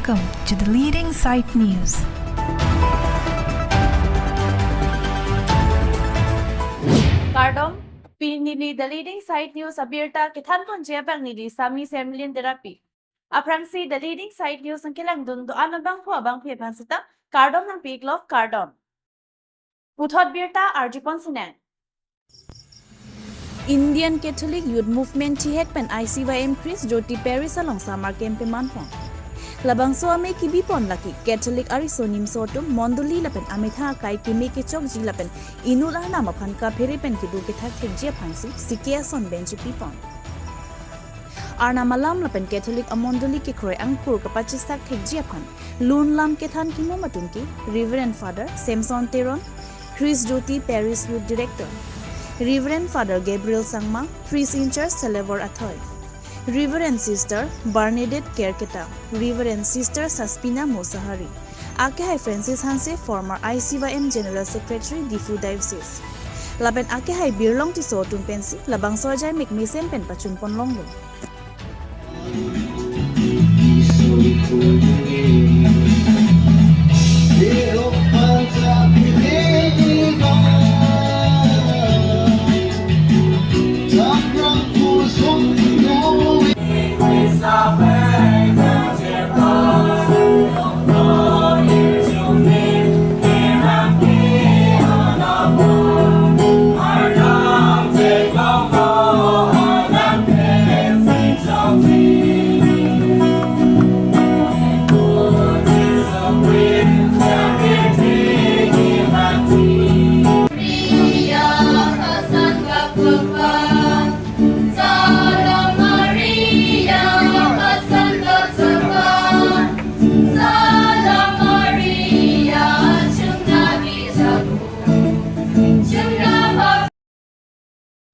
Welcome to the leading site news. Cardom, pinili the leading site news abirta kithan konjia bang nili sami semlin therapy. Aprangsi the leading site news ang kilang dun do ano bang po abang pipansita Cardom ng Piglof Cardom. Puthot birta Arjipon Sinan. Indian Catholic Youth Movement Chihek pen ICYM Chris Jyoti Paris along summer camp manpon. Labang so ame kibipon laki Catholic Arisonim sotum mondoli lapen ametha kai kimi ke chok ji lapen inula na maphan ka pheri pen ki du ke thak thek je phansi sikia son bench pipon. Arna malam lapen Catholic amondoli ke khoi angpur ka pachis thak thek je phan lun lam ke than ki momatun ki Reverend Father Samson Teron Chris Jyoti Paris Youth Director Reverend Father Gabriel Sangma, Priest in Church Salevor Athoy, Reverend Sister Bernadette Kerketa, Reverend Sister Saspina Mosahari, Akehai Francis Hanse, former ICYM General Secretary, Difu Diocese. Laban Akehai Birlong Tiso Tumpensi, Labang Sojai Mikmisen Pen Pachun Ponlongo.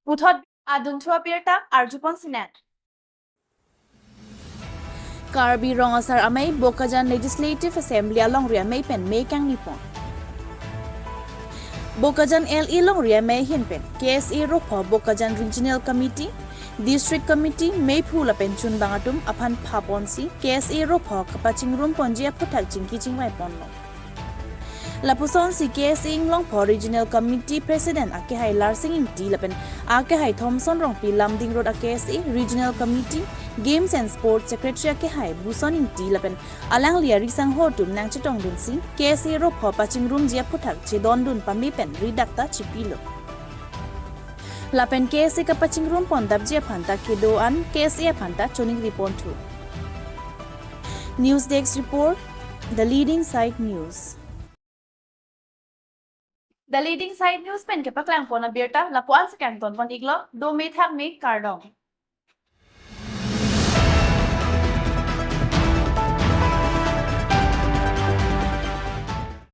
Puthot adun thua birta Arjipon Sinan. Karbi rong asar amay Bokajan Legislative Assembly along ria may pen may kang nipon. Bokajan LE long ria may hinpen KSA Rokho Bokajan Regional Committee District Committee may phula penchun bangatum aphan phaponsi KSA Rokho kapaching room ponjia phuthak chingki chingwai ponno. Lapuson si KSA Inglong for Regional Committee President Akehai Larsing in Tilapen Akehai Thompson Rong Pi Lamding Road KSA Regional Committee Games and Sports Secretary Akehai Buson in Tilapen Alang Lia Risang Hotum Nang Chitong Dunsi KSA Rokho Paching Room Jia Phuthak Chedon Dun Pamipen Redacta Chipilo Lapen KSA Kapaching Room Pondap Jia Phanta Kedo An KSA Phanta Choning Report 2 News Desk Report The Leading Site News The leading site news pen ke paklang pona birta lapuan sa kanton pon iglo do may thak me Cardom.